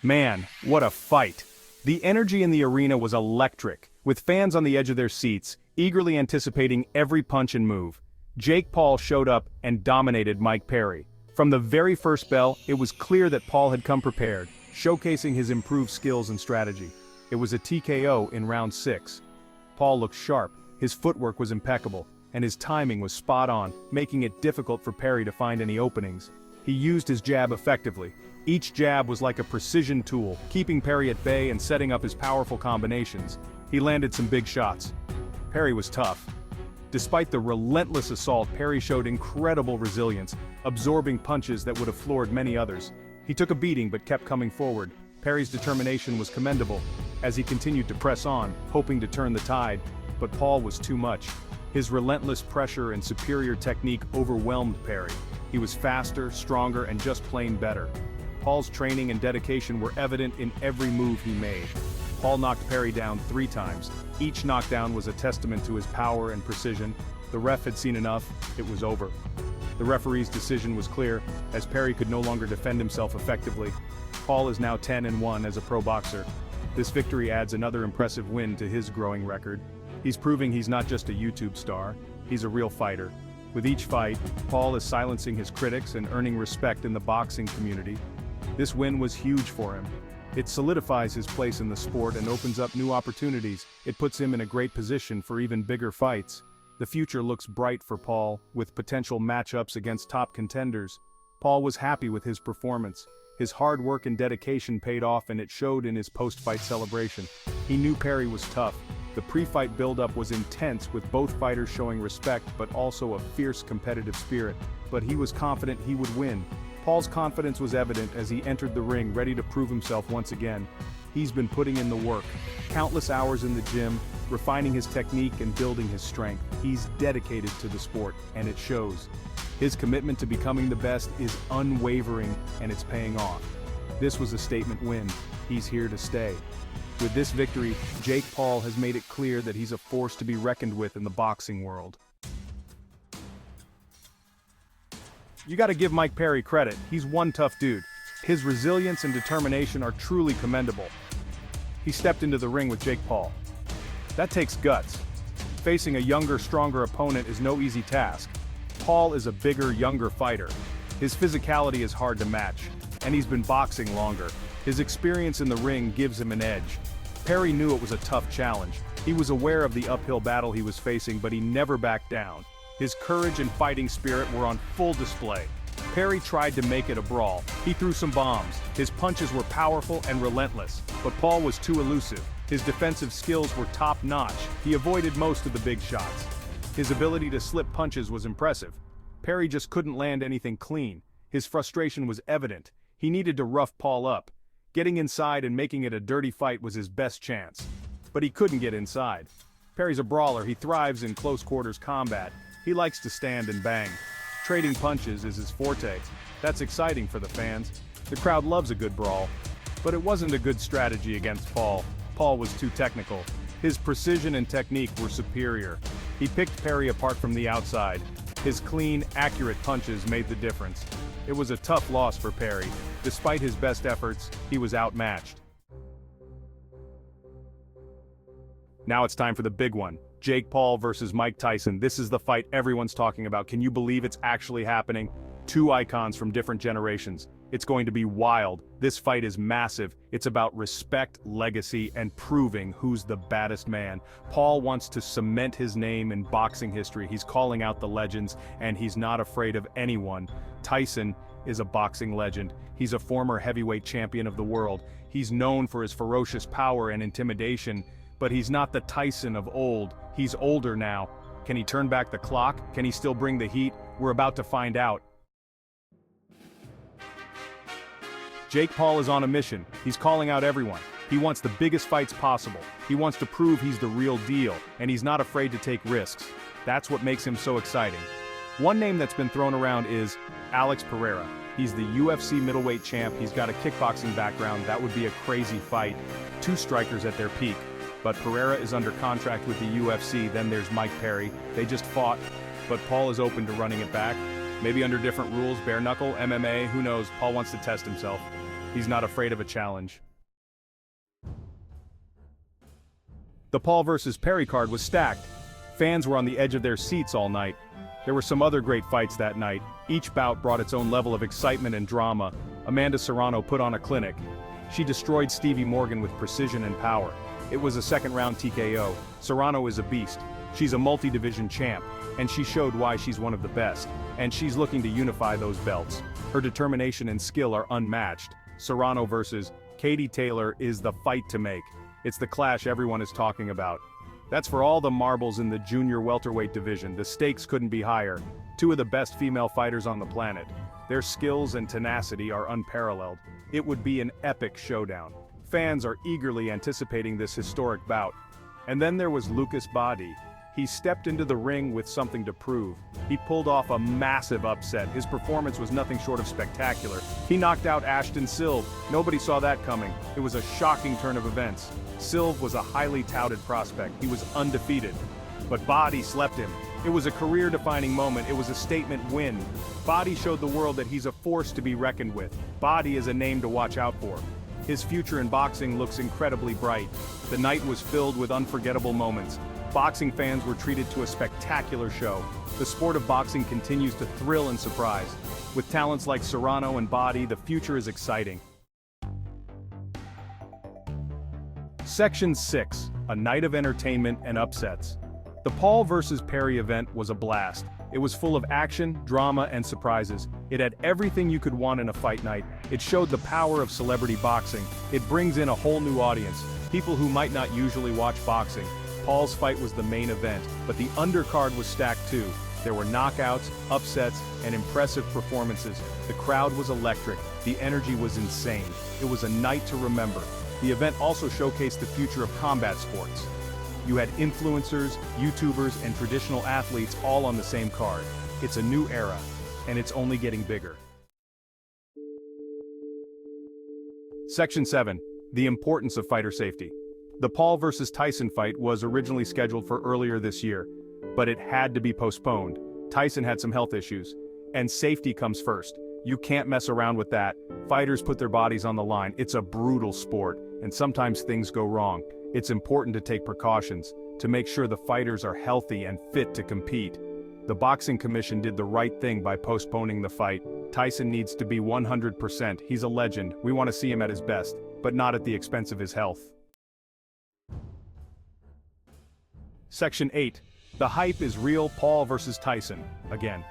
Man, what a fight. The energy in the arena was electric, with fans on the edge of their seats, eagerly anticipating every punch and move. Jake Paul showed up and dominated Mike Perry. From the very first bell, it was clear that Paul had come prepared, showcasing his improved skills and strategy. It was a TKO in round 6. Paul looked sharp, his footwork was impeccable, and his timing was spot on, making it difficult for Perry to find any openings. He used his jab effectively. Each jab was like a precision tool, keeping Perry at bay and setting up his powerful combinations. He landed some big shots. Perry was tough. Despite the relentless assault, Perry showed incredible resilience, absorbing punches that would have floored many others. He took a beating but kept coming forward. Perry's determination was commendable, as he continued to press on, hoping to turn the tide, but Paul was too much. His relentless pressure and superior technique overwhelmed Perry. He was faster, stronger, and just plain better. Paul's training and dedication were evident in every move he made. Paul knocked Perry down 3 times. Each knockdown was a testament to his power and precision. The ref had seen enough, it was over. The referee's decision was clear, as Perry could no longer defend himself effectively. Paul is now 10-1 as a pro boxer. This victory adds another impressive win to his growing record. He's proving he's not just a YouTube star, he's a real fighter. With each fight, Paul is silencing his critics and earning respect in the boxing community. This win was huge for him. It solidifies his place in the sport and opens up new opportunities. It puts him in a great position for even bigger fights. The future looks bright for Paul, with potential matchups against top contenders. Paul was happy with his performance. His hard work and dedication paid off, and it showed in his post-fight celebration. He knew Perry was tough. The pre-fight build-up was intense, with both fighters showing respect but also a fierce competitive spirit. But he was confident he would win. Paul's confidence was evident as he entered the ring, ready to prove himself once again. He's been putting in the work. Countless hours in the gym, refining his technique and building his strength. He's dedicated to the sport, and it shows. His commitment to becoming the best is unwavering, and it's paying off. This was a statement win. He's here to stay. With this victory, Jake Paul has made it clear that he's a force to be reckoned with in the boxing world. You gotta give Mike Perry credit, he's one tough dude. His resilience and determination are truly commendable. He stepped into the ring with Jake Paul. That takes guts. Facing a younger, stronger opponent is no easy task. Paul is a bigger, younger fighter. His physicality is hard to match, and he's been boxing longer. His experience in the ring gives him an edge. Perry knew it was a tough challenge. He was aware of the uphill battle he was facing, but he never backed down. His courage and fighting spirit were on full display. Perry tried to make it a brawl. He threw some bombs. His punches were powerful and relentless, but Paul was too elusive. His defensive skills were top-notch. He avoided most of the big shots. His ability to slip punches was impressive. Perry just couldn't land anything clean. His frustration was evident. He needed to rough Paul up. Getting inside and making it a dirty fight was his best chance. But he couldn't get inside. Perry's a brawler. He thrives in close-quarters combat. He likes to stand and bang. Trading punches is his forte. That's exciting for the fans. The crowd loves a good brawl. But it wasn't a good strategy against Paul. Paul was too technical. His precision and technique were superior. He picked Perry apart from the outside. His clean, accurate punches made the difference. It was a tough loss for Perry. Despite his best efforts, he was outmatched. Now it's time for the big one. Jake Paul versus Mike Tyson. This is the fight everyone's talking about. Can you believe it's actually happening? 2 icons from different generations. It's going to be wild. This fight is massive. It's about respect, legacy, and proving who's the baddest man. Paul wants to cement his name in boxing history. He's calling out the legends, and he's not afraid of anyone. Tyson is a boxing legend. He's a former heavyweight champion of the world. He's known for his ferocious power and intimidation, but he's not the Tyson of old. He's older now. Can he turn back the clock? Can he still bring the heat? We're about to find out. Jake Paul is on a mission. He's calling out everyone. He wants the biggest fights possible. He wants to prove he's the real deal, and he's not afraid to take risks. That's what makes him so exciting. One name that's been thrown around is Alex Pereira. He's the UFC middleweight champ. He's got a kickboxing background. That would be a crazy fight. 2 strikers at their peak. But Pereira is under contract with the UFC. Then there's Mike Perry. They just fought, but Paul is open to running it back. Maybe under different rules, bare knuckle, MMA, who knows? Paul wants to test himself. he's not afraid of a challenge. The Paul vs. Perry card was stacked. Fans were on the edge of their seats all night. There were some other great fights that night. Each bout brought its own level of excitement and drama. Amanda Serrano put on a clinic. She destroyed Stevie Morgan with precision and power. It was a second-round TKO. Serrano is a beast. She's a multi-division champ, and she showed why she's one of the best. And she's looking to unify those belts. Her determination and skill are unmatched. Serrano versus Katie Taylor is the fight to make. It's the clash everyone is talking about. That's for all the marbles in the junior welterweight division. The stakes couldn't be higher. Two of the best female fighters on the planet. Their skills and tenacity are unparalleled. It would be an epic showdown. Fans are eagerly anticipating this historic bout. And then there was Lucas Badi. He stepped into the ring with something to prove. He pulled off a massive upset. His performance was nothing short of spectacular. He knocked out Ashton Silve. Nobody saw that coming. It was a shocking turn of events. Silve was a highly touted prospect. He was undefeated. But Badi slept him. It was a career-defining moment. It was a statement win. Badi showed the world that he's a force to be reckoned with. Badi is a name to watch out for. His future in boxing looks incredibly bright. The night was filled with unforgettable moments. Boxing fans were treated to a spectacular show. The sport of boxing continues to thrill and surprise. With talents like Serrano and Badi, the future is exciting. Section 6, a night of entertainment and upsets. The Paul vs. Perry event was a blast. It was full of action, drama, and surprises. It had everything you could want in a fight night. It showed the power of celebrity boxing. It brings in a whole new audience, people who might not usually watch boxing. Paul's fight was the main event, but the undercard was stacked too. There were knockouts, upsets, and impressive performances. The crowd was electric. The energy was insane. It was a night to remember. The event also showcased the future of combat sports. You had influencers, YouTubers, and traditional athletes all on the same card. It's a new era, and it's only getting bigger. Section 7. The importance of fighter safety. The Paul vs. Tyson fight was originally scheduled for earlier this year, but it had to be postponed. Tyson had some health issues, and safety comes first. You can't mess around with that. Fighters put their bodies on the line. It's a brutal sport, and sometimes things go wrong. It's important to take precautions, to make sure the fighters are healthy and fit to compete. The Boxing Commission did the right thing by postponing the fight. Tyson needs to be 100%. He's a legend. We want to see him at his best, but not at the expense of his health. Section 8. The hype is real. Paul vs. Tyson. Again.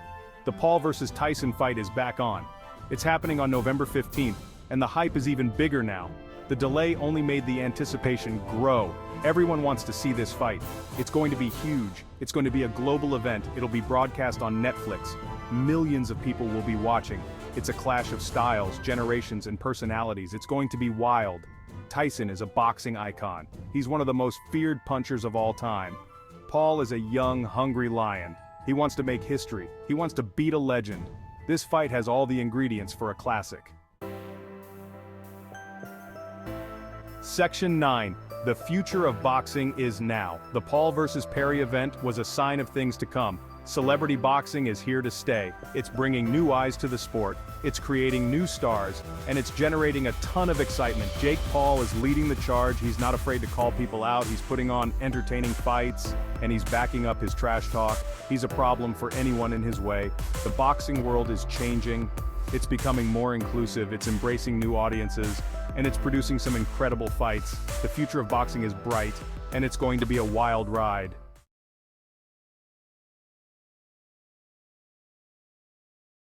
The Paul vs. Tyson fight is back on. It's happening on November 15th, and the hype is even bigger now. The delay only made the anticipation grow. Everyone wants to see this fight. It's going to be huge. It's going to be a global event. It'll be broadcast on Netflix. Millions of people will be watching. It's a clash of styles, generations, and personalities. It's going to be wild. Tyson is a boxing icon. He's one of the most feared punchers of all time. Paul is a young, hungry lion. He wants to make history. He wants to beat a legend. This fight has all the ingredients for a classic. Section 9. The future of boxing is now. The Paul vs. Perry event was a sign of things to come. Celebrity boxing is here to stay. It's bringing new eyes to the sport. It's creating new stars, and it's generating a ton of excitement. Jake Paul is leading the charge. He's not afraid to call people out. He's putting on entertaining fights, and he's backing up his trash talk. He's a problem for anyone in his way. The boxing world is changing. It's becoming more inclusive. It's embracing new audiences, and it's producing some incredible fights. The future of boxing is bright, and it's going to be a wild ride.